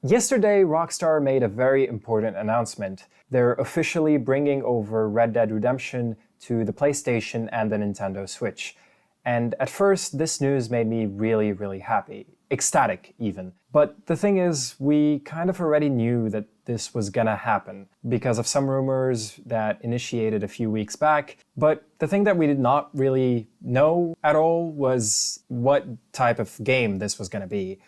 Yesterday, Rockstar made a very important announcement. They're officially bringing over Red Dead Redemption to the PlayStation and the Nintendo Switch. And at first, this news made me really, really happy. Ecstatic, even. But the thing is, we kind of already knew that this was gonna happen because of some rumors that initiated a few weeks back. But the thing that we did not really know at all was what type of game this was gonna be.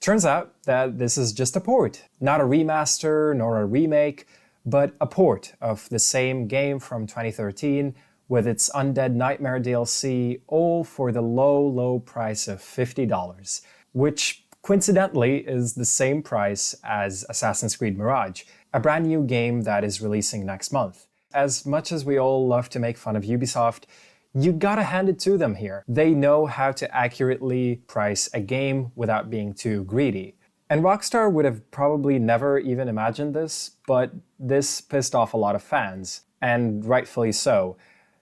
Turns out that this is just a port, not a remaster nor a remake, but a port of the same game from 2013 with its Undead Nightmare DLC, all for the low, low price of $50, which coincidentally is the same price as Assassin's Creed Mirage, a brand new game that is releasing next month. As much as we all love to make fun of Ubisoft, you gotta hand it to them here. They know how to accurately price a game without being too greedy. And Rockstar would have probably never even imagined this, but this pissed off a lot of fans, and rightfully so.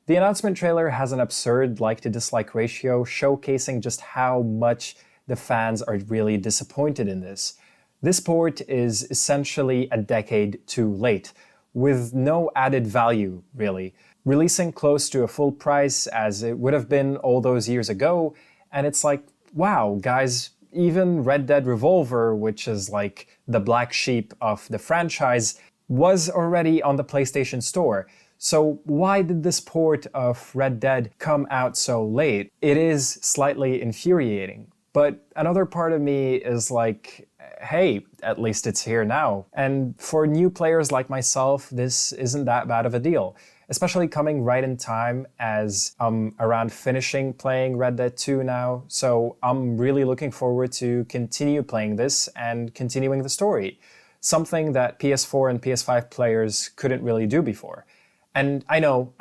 The announcement trailer has an absurd like-to-dislike ratio, showcasing just how much the fans are really disappointed in this. This port is essentially a decade too late, with no added value, really. Releasing close to a full price as it would have been all those years ago, and it's like, wow, guys, even Red Dead Revolver, which is like the black sheep of the franchise, was already on the PlayStation Store. So why did this port of Red Dead come out so late? It is slightly infuriating. But another part of me is like, hey, at least it's here now. And for new players like myself, this isn't that bad of a deal. Especially coming right in time as I'm around finishing playing Red Dead 2 now. So I'm really looking forward to continue playing this and continuing the story. Something that PS4 and PS5 players couldn't really do before. And I know,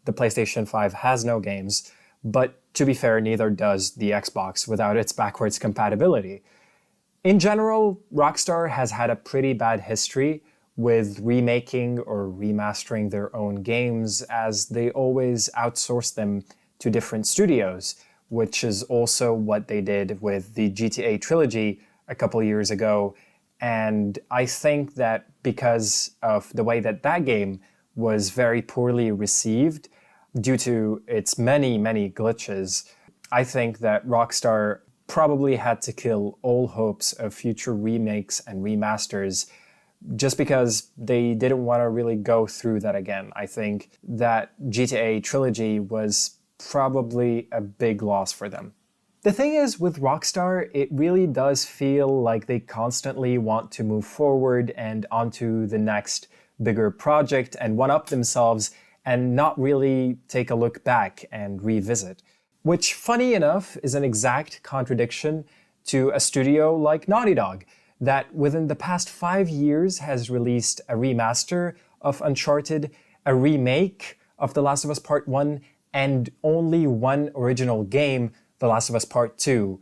the PlayStation 5 has no games, but to be fair, neither does the Xbox without its backwards compatibility. In general, Rockstar has had a pretty bad history with remaking or remastering their own games, as they always outsource them to different studios, which is also what they did with the GTA trilogy a couple years ago. And I think that because of the way that that game was very poorly received due to its many, many glitches, I think that Rockstar probably had to kill all hopes of future remakes and remasters just because they didn't want to really go through that again. I think that GTA trilogy was probably a big loss for them. The thing is, with Rockstar, it really does feel like they constantly want to move forward and onto the next bigger project and one-up themselves and not really take a look back and revisit. Which, funny enough, is an exact contradiction to a studio like Naughty Dog, that within the past 5 years has released a remaster of Uncharted, a remake of The Last of Us Part 1, and only one original game, The Last of Us Part 2,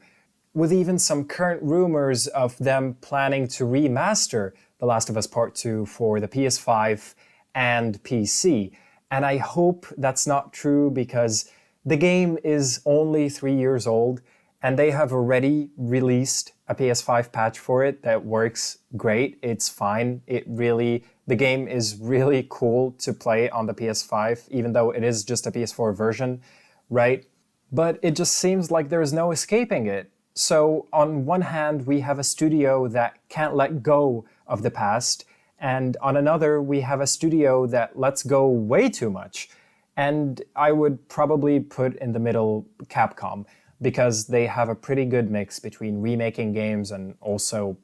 with even some current rumors of them planning to remaster The Last of Us Part 2 for the PS5 and PC. And I hope that's not true because the game is only 3 years old, and they have already released a PS5 patch for it that works great. It's fine. The game is really cool to play on the PS5, even though it is just a PS4 version, right? But it just seems like there's no escaping it. So on one hand, we have a studio that can't let go of the past, and on another, we have a studio that lets go way too much. And I would probably put in the middle Capcom, because they have a pretty good mix between remaking games and also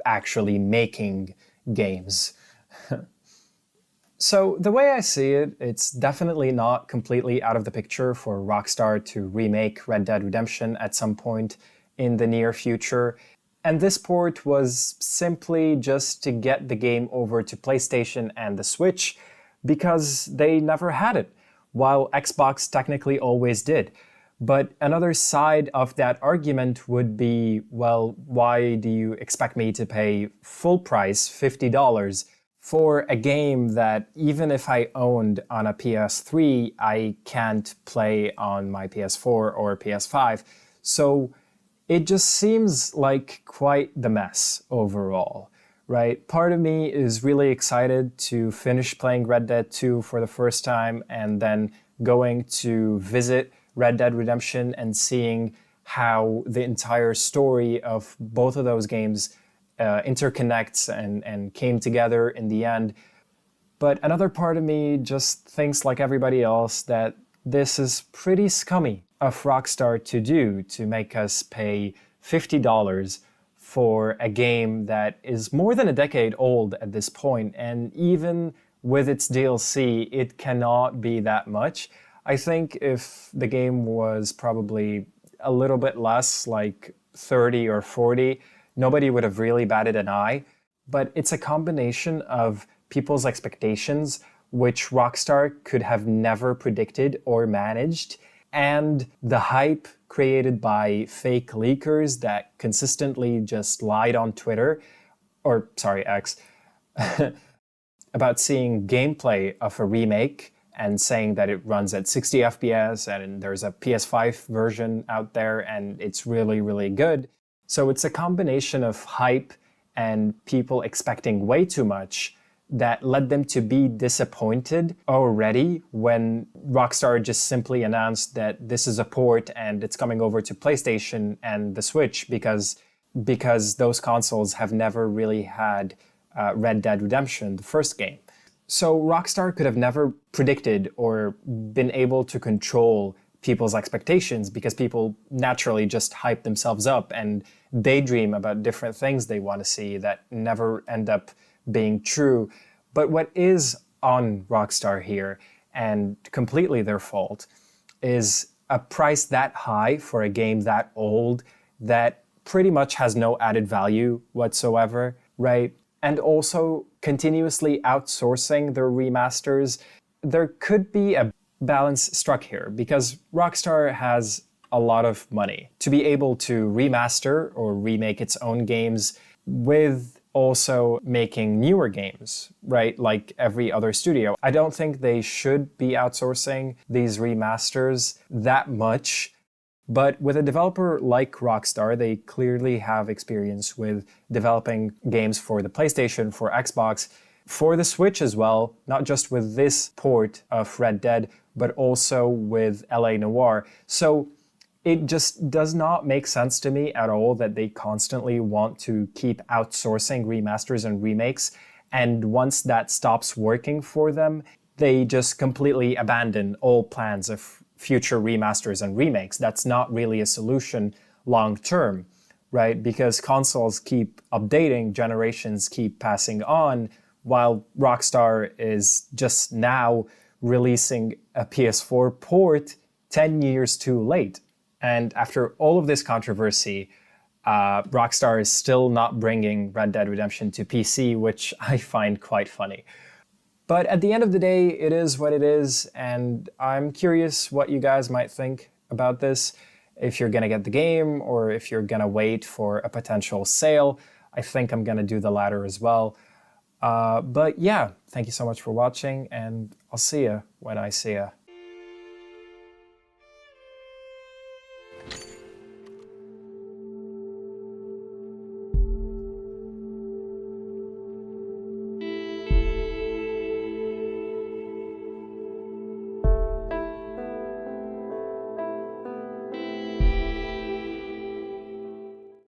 actually making games. So the way I see it, it's definitely not completely out of the picture for Rockstar to remake Red Dead Redemption at some point in the near future. And this port was simply just to get the game over to PlayStation and the Switch because they never had it, while Xbox technically always did. But another side of that argument would be, well, why do you expect me to pay full price, $50, for a game that even if I owned on a PS3, I can't play on my PS4 or PS5? So it just seems like quite the mess overall, right? Part of me is really excited to finish playing Red Dead 2 for the first time and then going to visit Red Dead Redemption and seeing how the entire story of both of those games interconnects and came together in the end. But another part of me just thinks, like everybody else, that this is pretty scummy of Rockstar to do, to make us pay $50 for a game that is more than a decade old at this point, and even with its DLC, it cannot be that much. I think if the game was probably a little bit less, like 30 or 40, nobody would have really batted an eye. But it's a combination of people's expectations, which Rockstar could have never predicted or managed, and the hype created by fake leakers that consistently just lied on Twitter, or sorry, X, about seeing gameplay of a remake and saying that it runs at 60 FPS and there's a PS5 version out there and it's really, really good. So it's a combination of hype and people expecting way too much that led them to be disappointed already when Rockstar just simply announced that this is a port and it's coming over to PlayStation and the Switch because those consoles have never really had Red Dead Redemption, the first game. So Rockstar could have never predicted or been able to control people's expectations because people naturally just hype themselves up and daydream about different things they want to see that never end up being true. But what is on Rockstar here, and completely their fault, is a price that high for a game that old that pretty much has no added value whatsoever, right? And also continuously outsourcing their remasters. There could be a balance struck here because Rockstar has a lot of money to be able to remaster or remake its own games with also making newer games, right? Like every other studio. I don't think they should be outsourcing these remasters that much. But with a developer like Rockstar, they clearly have experience with developing games for the PlayStation, for Xbox, for the Switch as well, not just with this port of Red Dead, but also with LA Noire. So it just does not make sense to me at all that they constantly want to keep outsourcing remasters and remakes. And once that stops working for them, they just completely abandon all plans of future remasters and remakes. That's not really a solution long term, right? Because consoles keep updating, generations keep passing on, while Rockstar is just now releasing a PS4 port 10 years too late. And after all of this controversy, Rockstar is still not bringing Red Dead Redemption to PC, which I find quite funny. But at the end of the day, it is what it is, and I'm curious what you guys might think about this. If you're gonna get the game, or if you're gonna wait for a potential sale. I think I'm gonna do the latter as well. But yeah, thank you so much for watching, and I'll see ya when I see ya.